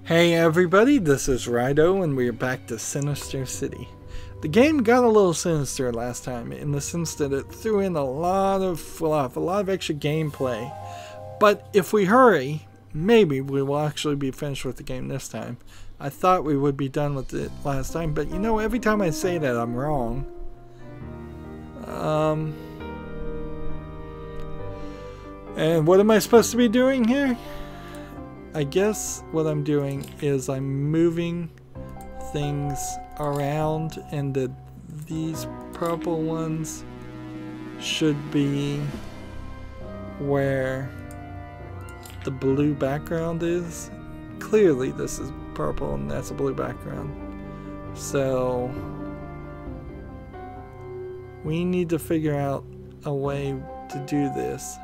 Hey everybody, this is Rydo and we are back to Sinister City. The game got a little sinister last time in the sense that it threw in a lot of fluff, a lot of extra gameplay. But if we hurry, maybe we will actually be finished with the game this time. I thought we would be done with it last time, but you know, every time I say that I'm wrong. And what am I supposed to be doing here? I guess what I'm doing is I'm moving things around, and these purple ones should be where the blue background is. Clearly this is purple and that's a blue background. So we need to figure out a way to do this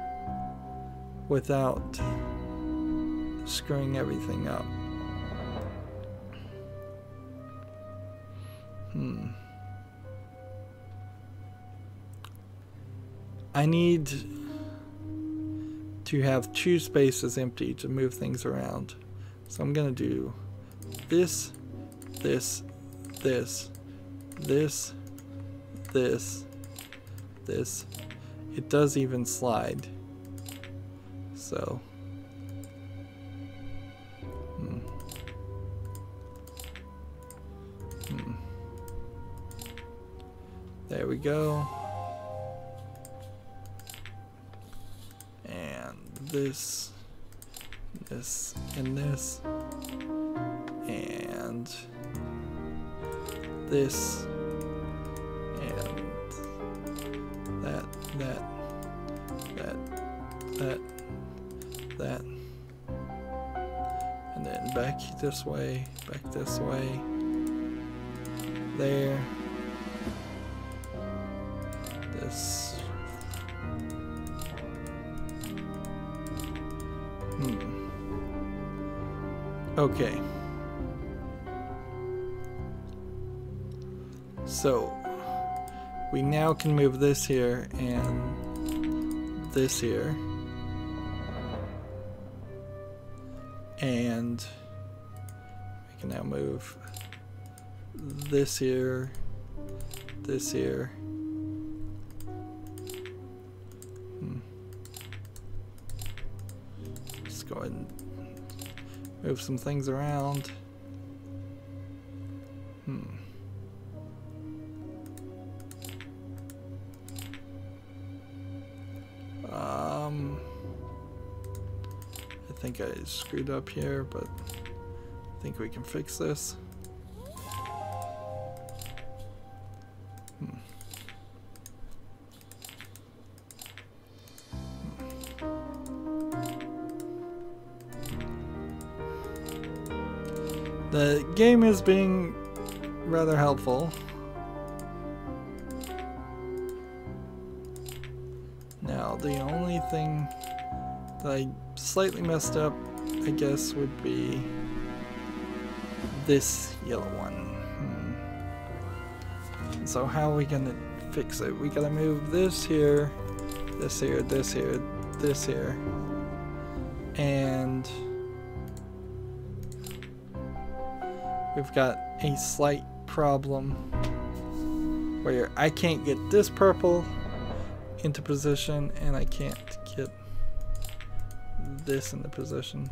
without screwing everything up. I need to have two spaces empty to move things around. So I'm gonna do this, this, this, this, this, this. It does even slide. So there we go. And this, this, and this, and this, and that, and then back this way, there, this, okay, so we now can move this here and this here, and we can now move this here, this here. Just go ahead and move some things around. I think I screwed up here, but I think we can fix this. The game is being rather helpful. Now, the only thing that I slightly messed up, I guess, would be this yellow one. So how are we gonna fix it? We gotta move this here, this here, this here, this here, and we've got a slight problem where I can't get this purple into position and I can't get this into position.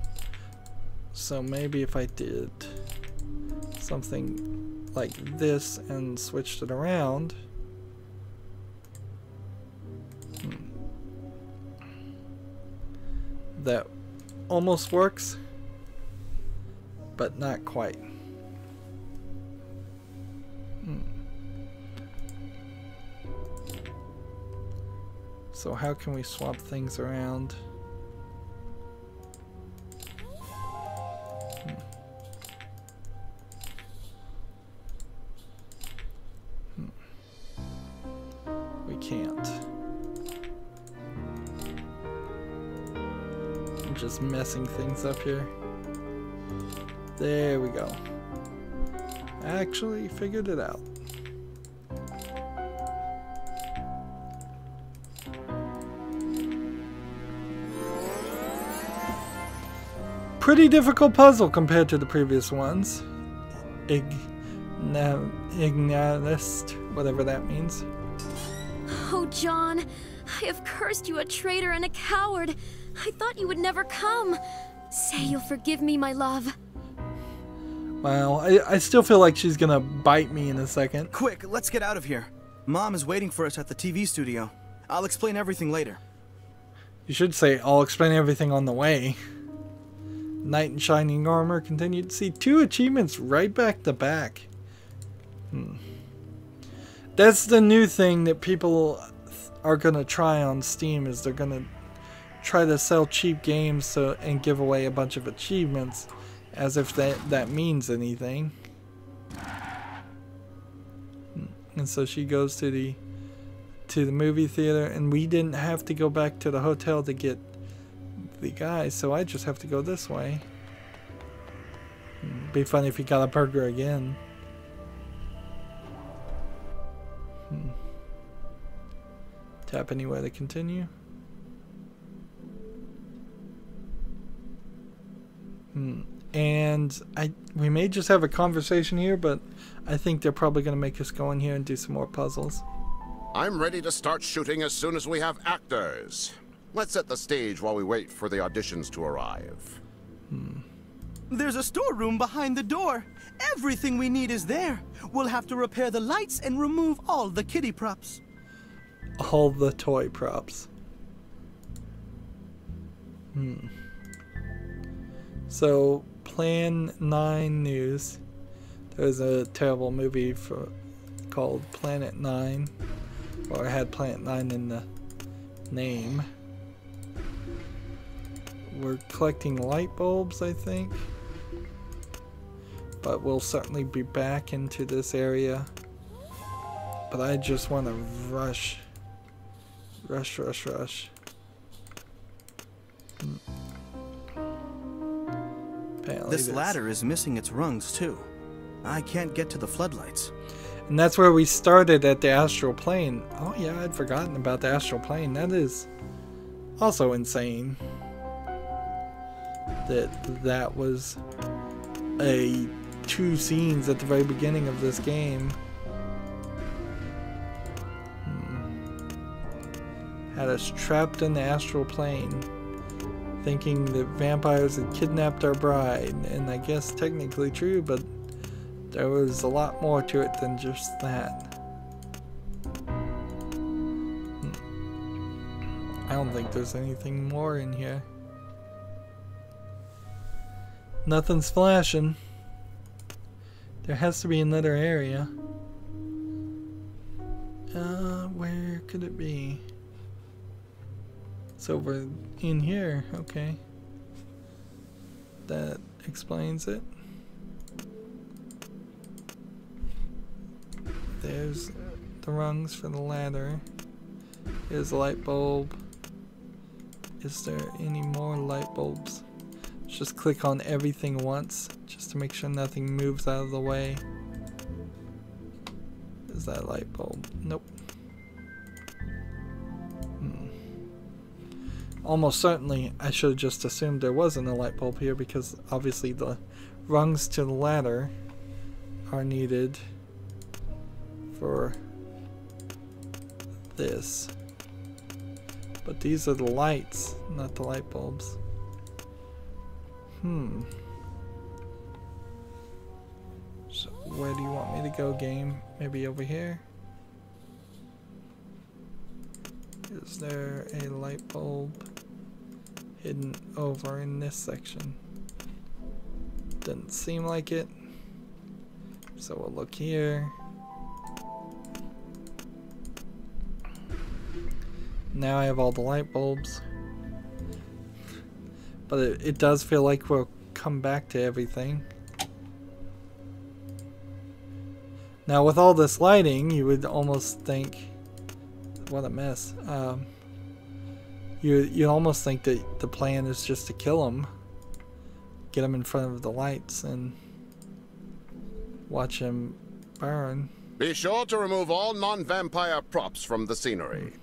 So maybe if I did something like this and switched it around, that almost works, but not quite. So how can we swap things around? We can't. I'm just messing things up here. There we go. Actually figured it out. Pretty difficult puzzle compared to the previous ones. Ignalist, whatever that means. Oh, John, I have cursed you a traitor and a coward. I thought you would never come. Say you'll forgive me, my love. Well, I still feel like she's gonna bite me in a second. Quick, let's get out of here. Mom is waiting for us at the TV studio. I'll explain everything later. You should say, I'll explain everything on the way. Knight in Shining Armor continued to see 2 achievements right back to back. That's the new thing that people are gonna try on Steam, is they're gonna try to sell cheap games and give away a bunch of achievements as if that means anything. And so she goes to the movie theater, and we didn't have to go back to the hotel to get the guy, so I just have to go this way. Be funny if he got a burger again. Tap anywhere to continue. And we may just have a conversation here, but I think they're probably going to make us go in here and do some more puzzles. I'm ready to start shooting as soon as we have actors. Let's set the stage while we wait for the auditions to arrive. There's a storeroom behind the door. Everything we need is there. We'll have to repair the lights and remove all the kiddie props. All the toy props. So, Plan 9 news. There's a terrible movie called Planet 9. Or it had Planet 9 in the name. We're collecting light bulbs, I think. But we'll certainly be back into this area. But I just want to rush. Rush. This ladder is missing its rungs too. I can't get to the floodlights. And that's where we started at the astral plane. Oh yeah, I'd forgotten about the astral plane. That is also insane. That was two scenes at the very beginning of this game. Had us trapped in the astral plane, thinking that vampires had kidnapped our bride. And I guess technically true, but there was a lot more to it than just that. I don't think there's anything more in here. Nothing's flashing. There has to be another area. Where could it be? It's over in here. Okay. That explains it. There's the rungs for the ladder. Here's a light bulb. Is there any more light bulbs? Let's just click on everything once, just to make sure nothing moves out of the way. Is that light bulb? Nope. Almost certainly I should have just assumed there wasn't a light bulb here, because obviously the rungs to the ladder are needed for this. But these are the lights, not the light bulbs. So where do you want me to go, game? Maybe over here? Is there a light bulb hidden over in this section? Doesn't seem like it. So we'll look here. Now I have all the light bulbs. But it does feel like we'll come back to everything. Now with all this lighting, you would almost think, what a mess. You almost think that the plan is just to kill him, get him in front of the lights, and watch him burn. Be sure to remove all non-vampire props from the scenery.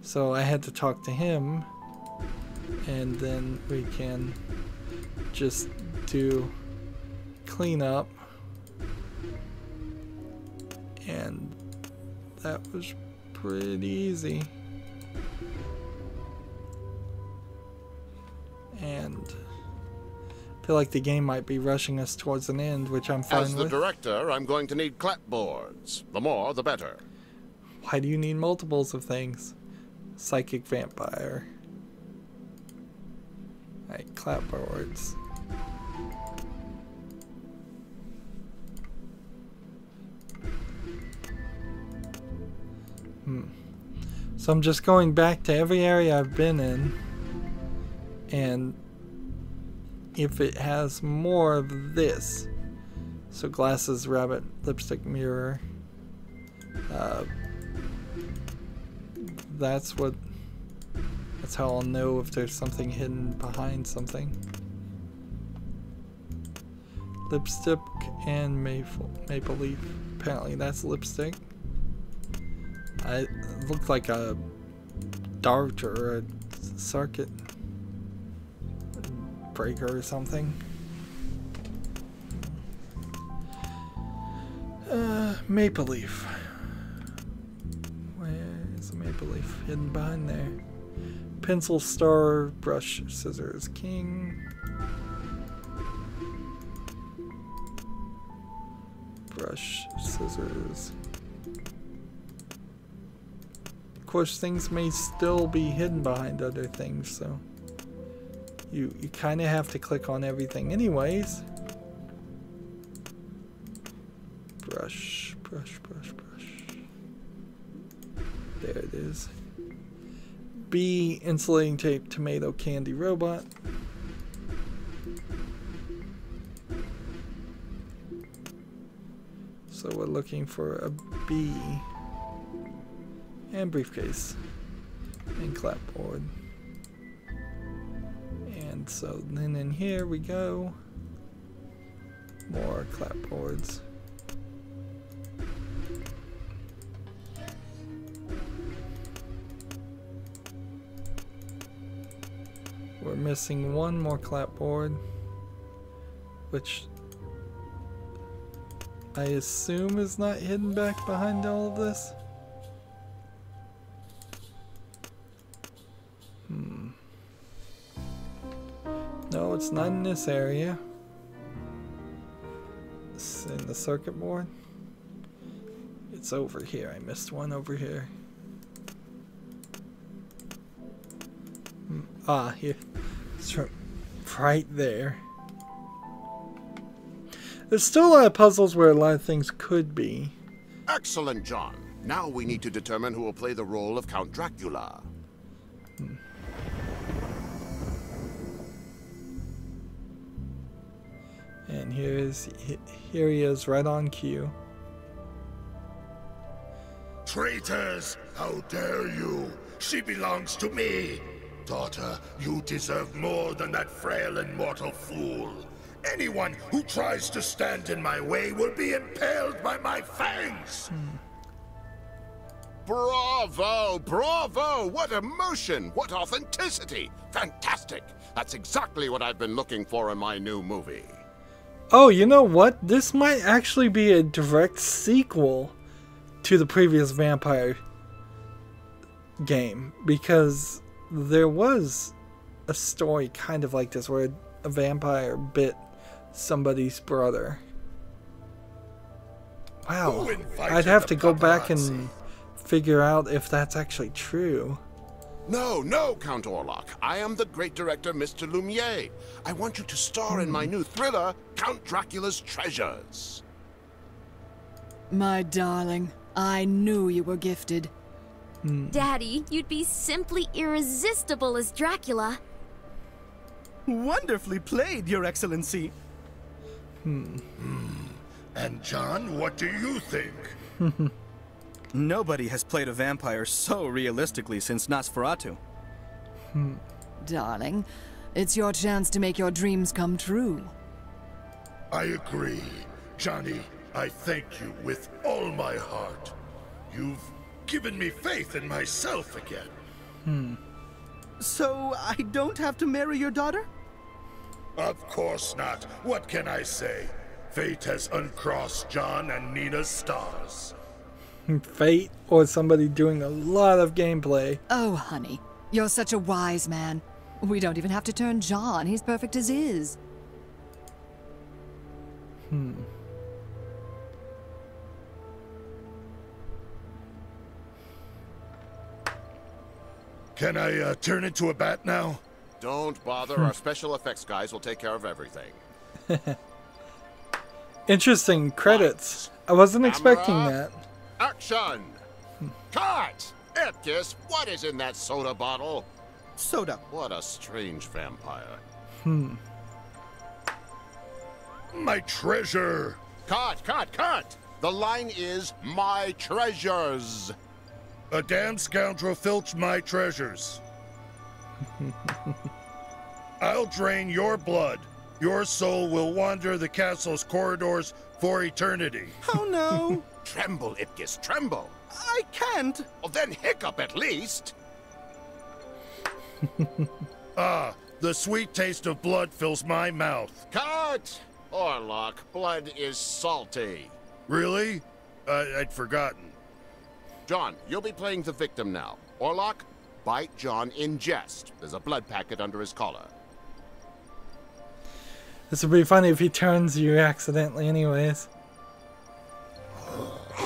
So I had to talk to him And then we can just do cleanup. And that was pretty easy. And I feel like the game might be rushing us towards an end, which I'm fine with. As the director, I'm going to need clapboards. The more, the better. Why do you need multiples of things? Psychic vampire. Alright, clapboards. So I'm just going back to every area I've been in, and if it has more of this, so glasses, rabbit, lipstick, mirror, that's how I'll know if there's something hidden behind something. Lipstick and maple leaf. Apparently that's lipstick. It looked like a dart or a circuit breaker or something. Maple leaf. Where's the maple leaf? Hidden behind there. Pencil, star, brush, scissors, king. Brush, scissors. Of course, things may still be hidden behind other things, so you kind of have to click on everything anyways. Brush, brush, brush, brush. There it is. B, insulating tape, tomato, candy, robot. So we're looking for a B. And briefcase. And clapboard. And so then in here we go. More clapboards. We're missing one more clapboard, which I assume is not hidden back behind all of this. No, it's not in this area. It's in the circuit board. It's over here. I missed one over here. Ah, here. It's right there. There's still a lot of puzzles where a lot of things could be. Excellent, John. Now we need to determine who will play the role of Count Dracula. And here he is, right on cue. Traitors! How dare you! She belongs to me! Daughter, you deserve more than that frail and mortal fool. Anyone who tries to stand in my way will be impaled by my fangs! Bravo! Bravo! What emotion! What authenticity! Fantastic! That's exactly what I've been looking for in my new movie. Oh, you know what? This might actually be a direct sequel to the previous vampire game, because there was a story kind of like this where a vampire bit somebody's brother. Wow. I'd have to go back and figure out if that's actually true. No, no, Count Orlok. I am the great director, Mr. Lumiere. I want you to star in my new thriller, Count Dracula's Treasures. My darling, I knew you were gifted. Daddy, you'd be simply irresistible as Dracula. Wonderfully played, Your Excellency. And John, what do you think? Nobody has played a vampire so realistically since Nosferatu. Darling, it's your chance to make your dreams come true. I agree. Johnny, I thank you with all my heart. You've given me faith in myself again. So I don't have to marry your daughter? Of course not. What can I say? Fate has uncrossed John and Nina's stars. Fate or somebody doing a lot of gameplay. Oh, honey, you're such a wise man. We don't even have to turn John. He's perfect as is. Can I turn into a bat now? Don't bother. Our special effects guys will take care of everything. Interesting credits. I wasn't expecting Camera. that. Action! Cut! Ipkiss, what is in that soda bottle? Soda. What a strange vampire. My treasure! Cut! Cut! Cut! The line is, my treasures. A damn scoundrel filched my treasures. I'll drain your blood. Your soul will wander the castle's corridors for eternity. Oh no! Tremble, Ipkiss, tremble. I can't! Well, then hiccup at least. Ah, the sweet taste of blood fills my mouth. Cut! Orlok, blood is salty. Really? I'd forgotten. John, you'll be playing the victim now. Orlok, bite John in jest. There's a blood packet under his collar. This would be funny if he turns you accidentally anyways.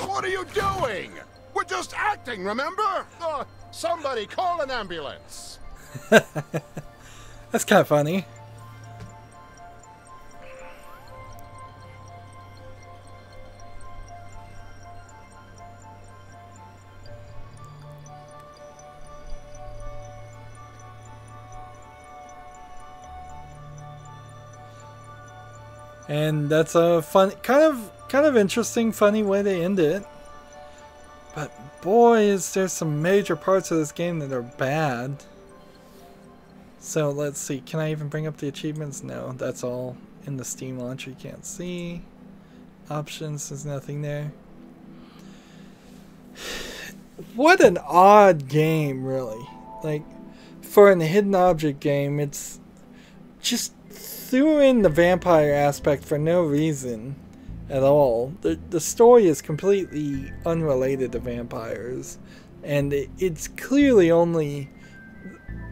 What are you doing? We're just acting, remember? Somebody call an ambulance. That's kind of funny. And that's a fun, kind of interesting, funny way to end it. But boy, is there some major parts of this game that are bad. So let's see, can I even bring up the achievements? No, that's all in the Steam launcher, you can't see. Options, there's nothing there. What an odd game, really. Like, for an hidden object game, it's just threw in the vampire aspect for no reason at all. The story is completely unrelated to vampires, and it's clearly only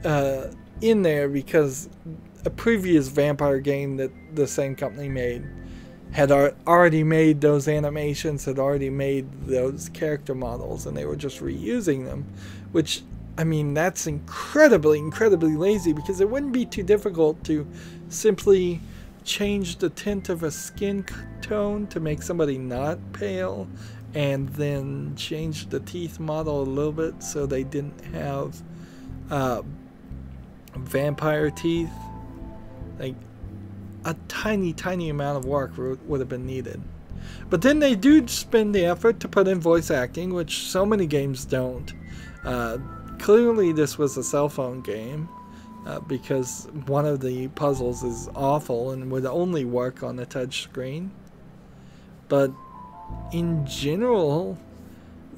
in there because a previous vampire game that the same company made had already made those animations, had already made those character models, and they were just reusing them, which, I mean, that's incredibly lazy, because it wouldn't be too difficult to simply change the tint of a skin tone to make somebody not pale, and then change the teeth model a little bit so they didn't have vampire teeth. Like, a tiny amount of work would have been needed. But then they do spend the effort to put in voice acting, which so many games don't. Clearly this was a cell phone game, because one of the puzzles is awful and would only work on a touch screen. But in general,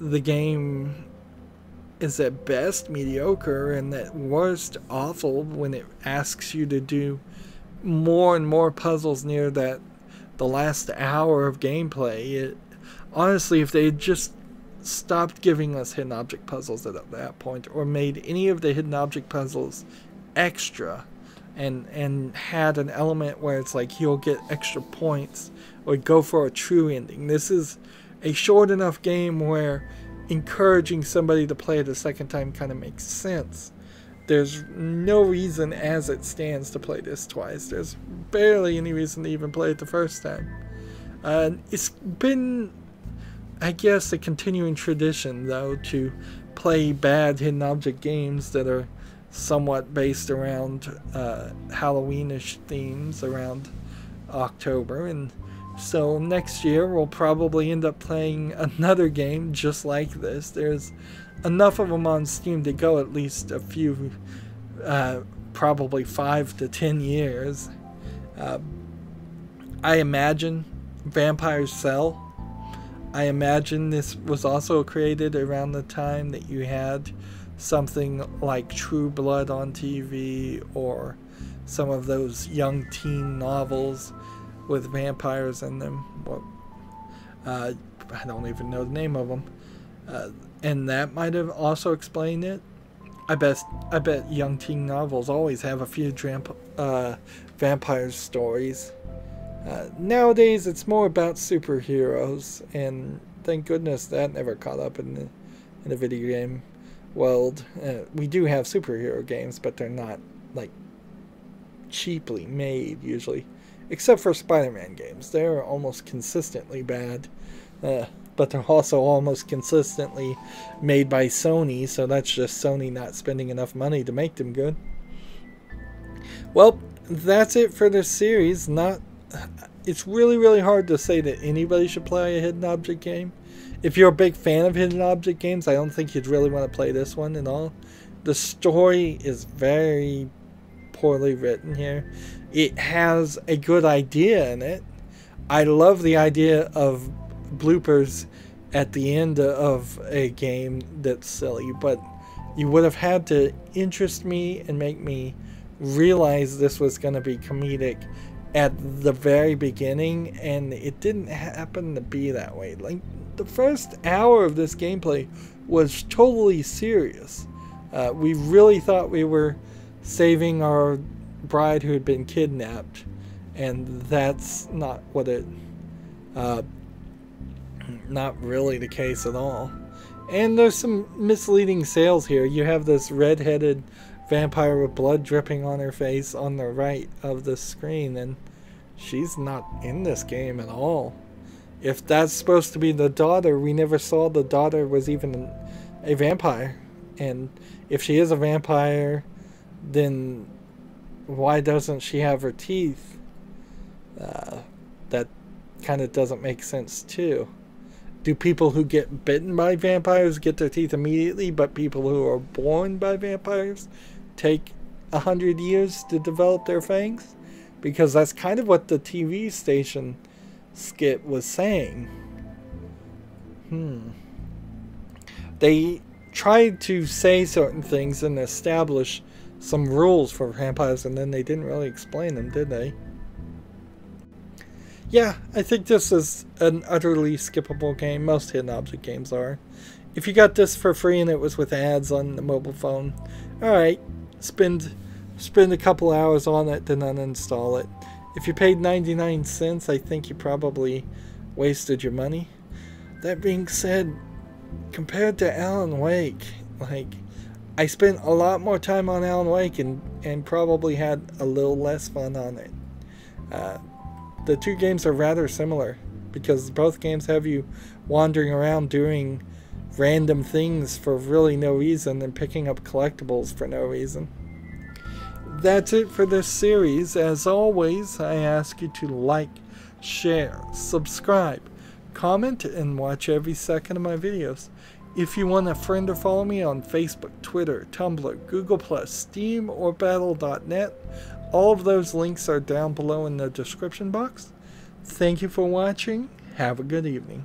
the game is at best mediocre, and at worst awful when it asks you to do more and more puzzles near the last hour of gameplay. Honestly, if they had just stopped giving us hidden object puzzles at that point, or made any of the hidden object puzzles extra, and had an element where it's like you'll get extra points or go for a true ending. This is a short enough game where encouraging somebody to play it a second time kind of makes sense. There's no reason as it stands to play this twice. There's barely any reason to even play it the first time. It's been, I guess, a continuing tradition, though, to play bad hidden object games that are somewhat based around Halloweenish themes around October. And so next year we'll probably end up playing another game just like this. There's enough of them on Steam to go at least a few, probably 5 to 10 years. I imagine vampires sell. I imagine this was also created around the time that you had something like True Blood on TV, or some of those young teen novels with vampires in them. Well, I don't even know the name of them. And that might have also explained it. I bet young teen novels always have a few vampire stories. Nowadays, it's more about superheroes, and thank goodness that never caught up in the video game world. We do have superhero games, but they're not like cheaply made usually, except for Spider-Man games. They're almost consistently bad, but they're also almost consistently made by Sony, so that's just Sony not spending enough money to make them good. Well, that's it for this series. It's really hard to say that anybody should play a hidden object game. If you're a big fan of hidden object games, I don't think you'd really want to play this one at all. The story is very poorly written here. It has a good idea in it. I love the idea of bloopers at the end of a game that's silly, but you would have had to interest me and make me realize this was going to be comedic at the very beginning, and it didn't happen to be that way. Like, the first hour of this gameplay was totally serious. We really thought we were saving our bride who had been kidnapped, and that's not what it not really the case at all. And there's some misleading sales here. You have this red-headed vampire with blood dripping on her face on the right of the screen, and she's not in this game at all. If that's supposed to be the daughter, we never saw the daughter was even a vampire. And if she is a vampire, then why doesn't she have her teeth? That kind of doesn't make sense too. Do people who get bitten by vampires get their teeth immediately, but people who are born by vampires take 100 years to develop their fangs? Because that's kind of what the TV station skit was saying. They tried to say certain things and establish some rules for vampires, and then they didn't really explain them, did they? Yeah, I think this is an utterly skippable game. Most hidden object games are. If you got this for free and it was with ads on the mobile phone, alright, spend a couple hours on it, then uninstall it. If you paid 99 cents, I think you probably wasted your money. That being said, compared to Alan Wake, like, I spent a lot more time on Alan Wake and probably had a little less fun on it. The two games are rather similar because both games have you wandering around doing random things for really no reason and picking up collectibles for no reason. That's it for this series. As always, I ask you to like, share, subscribe, comment, and watch every second of my videos. If you want a friend or follow me on Facebook, Twitter, Tumblr, Google+, Steam, or Battle.net, all of those links are down below in the description box. Thank you for watching. Have a good evening.